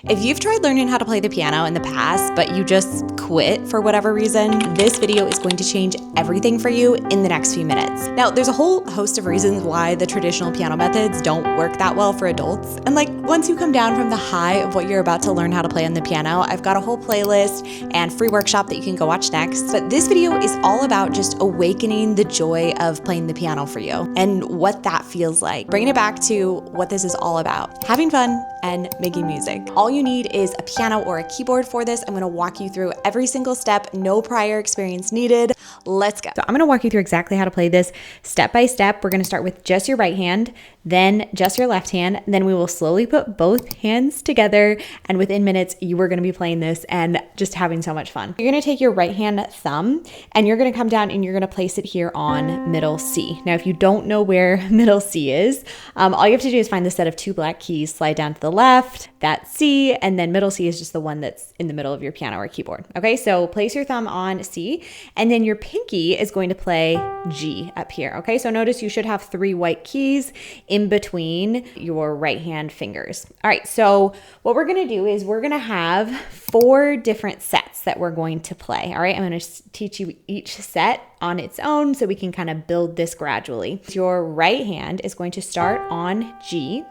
If you've tried learning how to play the piano in the past, but you just quit for whatever reason, this video is going to change everything for you in the next few minutes. Now, there's a whole host of reasons why the traditional piano methods don't work that well for adults. And once you come down from the high of what you're about to learn how to play on the piano, I've got a whole playlist and free workshop that you can go watch next. But this video is all about just awakening the joy of playing the piano for you and what that feels like. Bringing it back to what this is all about, having fun and making music. All you need is a piano or a keyboard for this. I'm gonna walk you through every single step, no prior experience needed. Let's go. So I'm gonna walk you through exactly how to play this step by step. We're gonna start with just your right hand, then just your left hand, then we will slowly put both hands together, and within minutes, you are gonna be playing this and just having so much fun. You're gonna take your right hand thumb, and you're gonna come down and you're gonna place it here on middle C. Now, if you don't know where middle C is, all you have to do is find the set of two black keys, slide down to the left, that's C, and then middle C is just the one that's in the middle of your piano or keyboard. Okay, so place your thumb on C, and then your pinky is going to play G up here. Okay, so notice you should have three white keys in between your right hand fingers. All right, so what we're gonna do is we're gonna have 4 different sets that we're going to play. All right, I'm gonna teach you each set on its own so we can kind of build this gradually. Your right hand is going to start on G,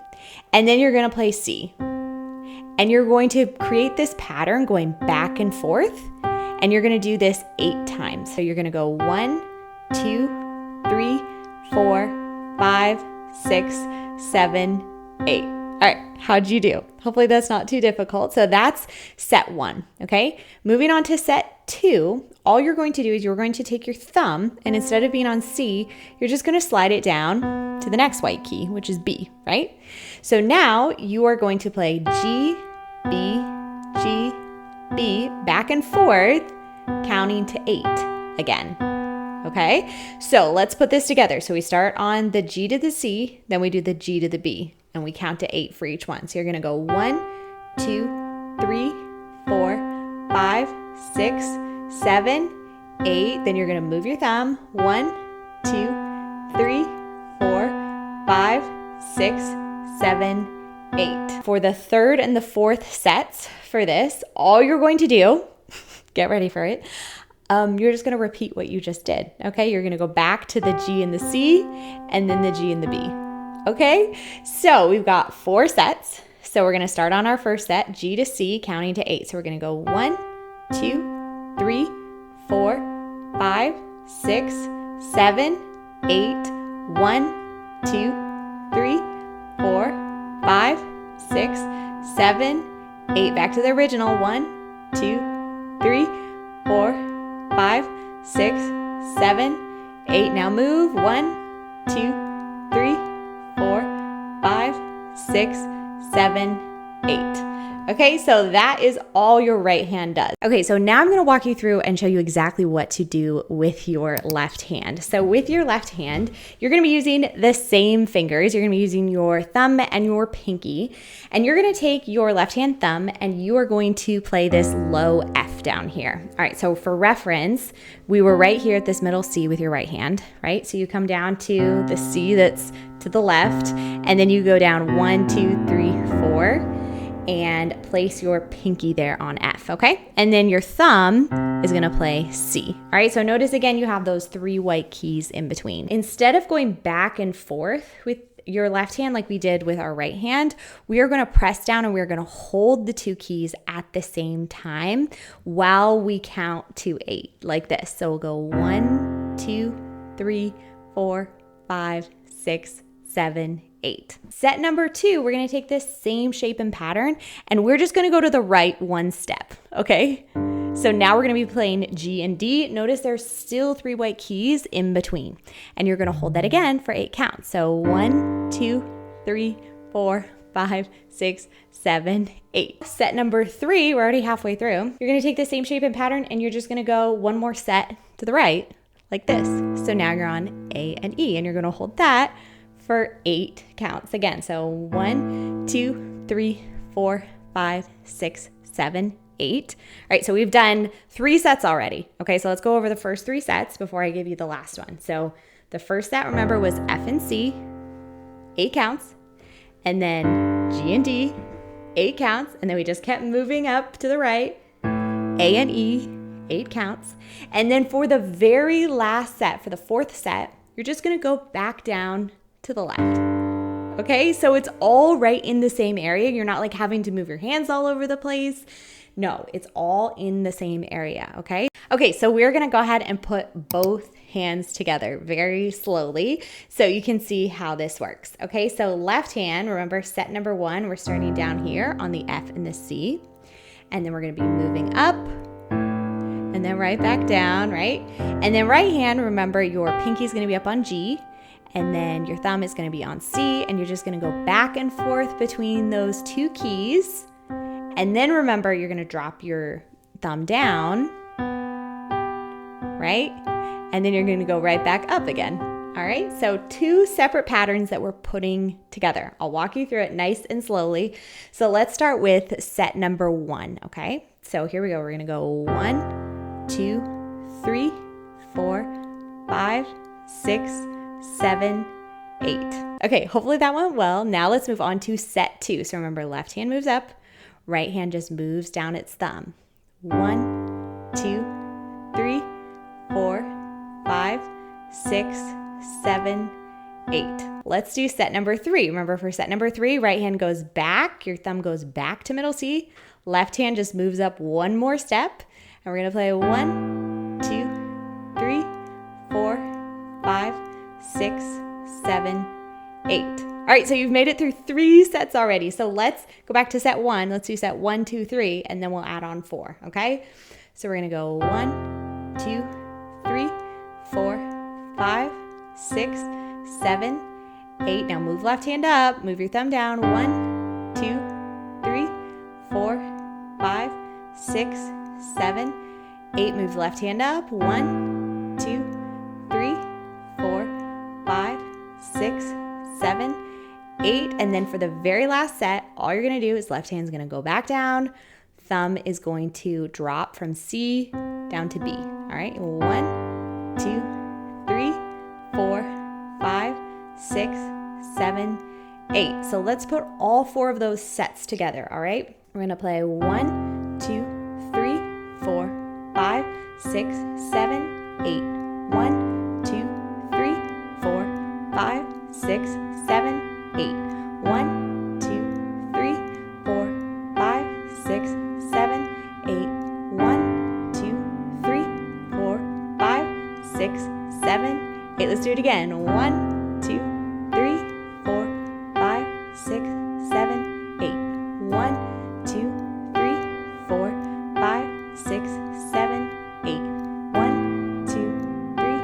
and then you're gonna play C. And you're going to create this pattern going back and forth, and you're gonna do this 8 times. So you're gonna go 1, 2, 3, 4, 5, 6, 7, 8. All right, how'd you do? Hopefully that's not too difficult. So that's set 1, okay? Moving on to set 2, all you're going to do is you're going to take your thumb, and instead of being on C, you're just gonna slide it down to the next white key, which is B, right? So now you are going to play G, B, G, B, back and forth, counting to 8 again. Okay, so let's put this together. So we start on the G to the C, then we do the G to the B, and we count to 8 for each one. So you're gonna go 1, 2, 3, 4, 5, 6, 7, 8. Then you're gonna move your thumb. 1, 2, 3, 4, 5, 6, 7, 8. For the third and the fourth sets for this, all you're going to do, get ready for it, you're just gonna repeat what you just did, okay? You're gonna go back to the G and the C, and then the G and the B, okay? So we've got 4 sets. So we're gonna start on our first set, G to C, counting to 8. So we're gonna go 1, 2, 3, 4, 5, 6, 7, 8, 1, 2, 3, 4, 5, 6, 7, 8. Back to the original. 1, 2, 3, 4, 5, 6, 7, 8. Now move. 1, 2, 3, 4, 5, 6, 7, 8. Okay, so that is all your right hand does. Okay, so now I'm gonna walk you through and show you exactly what to do with your left hand. So with your left hand, you're gonna be using the same fingers. You're gonna be using your thumb and your pinky, and you're gonna take your left hand thumb and you are going to play this low F down here. All right, so for reference, we were right here at this middle C with your right hand, right? So you come down to the C that's to the left, and then you go down 1, 2, 3, 4, and place your pinky there on F, okay? And then your thumb is gonna play C. All right, so notice again, you have those 3 white keys in between. Instead of going back and forth with your left hand like we did with our right hand, we are gonna press down and we're gonna hold the 2 keys at the same time while we count to 8, like this. So we'll go 1, 2, 3, 4, 5, 6, 7, 8. Set number 2, we're gonna take this same shape and pattern, and we're just gonna go to the right 1 step, okay? So now we're gonna be playing G and D. Notice there's still 3 white keys in between, and you're gonna hold that again for 8 counts. So 1, 2, 3, 4, 5, 6, 7, 8. Set number 3, we're already halfway through. You're gonna take the same shape and pattern, and you're just gonna go 1 more set to the right, like this. So now you're on A and E, and you're gonna hold that for 8 counts again. So 1, 2, 3, 4, 5, 6, 7, 8. All right, so we've done 3 sets already. Okay, so let's go over the first 3 sets before I give you the last one. So the first set, remember, was F and C, 8 counts, and then G and D, 8 counts, and then we just kept moving up to the right. A and E, 8 counts. And then for the very last set, for the 4th set, you're just gonna go back down to the left. Okay, so it's all right in the same area. You're not like having to move your hands all over the place. No, it's all in the same area, okay? Okay, so we're gonna go ahead and put both hands together very slowly so you can see how this works. Okay, so left hand, remember set number 1, we're starting down here on the F and the C, and then we're gonna be moving up, and then right back down, right? And then right hand, remember your pinky's gonna be up on G, and then your thumb is gonna be on C, and you're just gonna go back and forth between those 2 keys. And then remember, you're gonna drop your thumb down, right? And then you're gonna go right back up again. All right, so 2 separate patterns that we're putting together. I'll walk you through it nice and slowly. So let's start with set number 1, okay? So here we go, we're gonna go 1, 2, 3, 4, 5, 6, 7, 8. Okay, hopefully that went well. Now let's move on to set 2. So remember, left hand moves up, right hand just moves down its thumb. 1, 2, 3, 4, 5, 6, 7, 8. Let's do set number 3. Remember, for set number 3, right hand goes back, your thumb goes back to middle C, left hand just moves up 1 more step, and we're gonna play 1, 2, 3, 4, 5, 6, 7, 8. All right, so you've made it through 3 sets already. So let's go back to set 1. Let's do set 1, 2, 3, and then we'll add on 4, okay? So we're gonna go 1, 2, 3, 4, 5, 6, 7, 8. Now move left hand up, move your thumb down. 1, 2, 3, 4, 5, 6, 7, 8. Move left hand up. 1, 2, 3, 4, 5, 6, 7, 8. And then for the very last set, all you're gonna do is left hand's gonna go back down, thumb is going to drop from C down to B. All right, 1, 2, 3, 4, 5, 6, 7, 8. So let's put all 4 of those sets together, all right? We're gonna play 1, 2, 3, 4, 5, 6, 7, 8. 1, 2, 3, 4, 5, 6, 7, 8. 1, 2, 3, 4, 5, 6, 7, 8. 1, 2, 3, 4, 5, 6, 7, 8. Let's do it again. 1, 2, 3, 4, 5, 6, 7, 8. 1, 2, 3, 4, 5, 6, 7, 8. 1, 2, 3,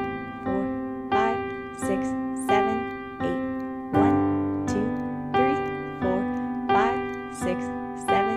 4, 5, 6, 7, 8. 1, 2, 3, 4, 5, 6, 7,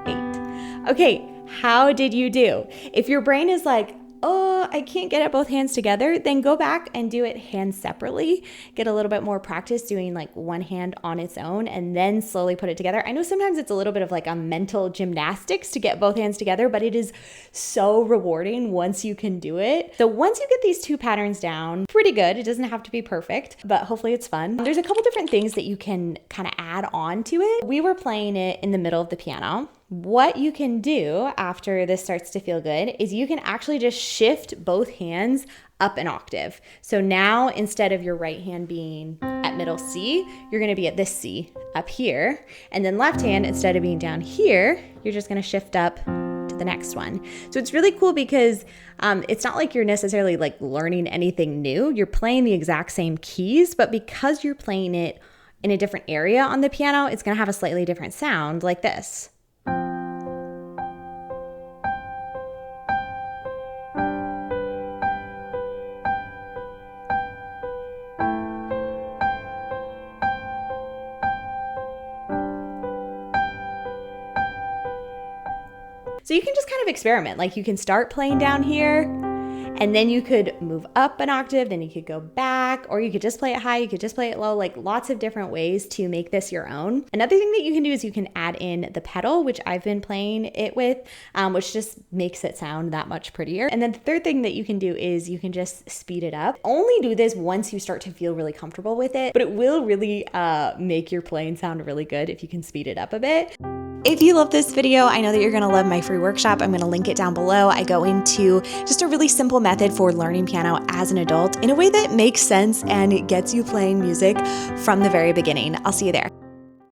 8. Okay, how did you do? If your brain is like, oh, I can't get it both hands together, then go back and do it hands separately. Get a little bit more practice doing like one hand on its own and then slowly put it together. I know sometimes it's a little bit of like a mental gymnastics to get both hands together, but it is so rewarding once you can do it. So once you get these 2 patterns down, pretty good. It doesn't have to be perfect, but hopefully it's fun. There's a couple different things that you can kind of add on to it. We were playing it in the middle of the piano. What you can do after this starts to feel good is you can actually just shift both hands up an octave. So now instead of your right hand being at middle C, you're gonna be at this C up here. And then left hand, instead of being down here, you're just gonna shift up to the next one. So it's really cool because it's not like you're necessarily like learning anything new. You're playing the exact same keys, but because you're playing it in a different area on the piano, it's gonna have a slightly different sound like this. So you can just kind of experiment. Like you can start playing down here and then you could move up an octave, then you could go back, or you could just play it high, you could just play it low, like lots of different ways to make this your own. Another thing that you can do is you can add in the pedal, which I've been playing it with, which just makes it sound that much prettier. And then the third thing that you can do is you can just speed it up. Only do this once you start to feel really comfortable with it, but it will really make your playing sound really good if you can speed it up a bit. If you love this video, I know that you're gonna love my free workshop. I'm gonna link it down below. I go into just a really simple method for learning piano as an adult in a way that makes sense and gets you playing music from the very beginning. I'll see you there.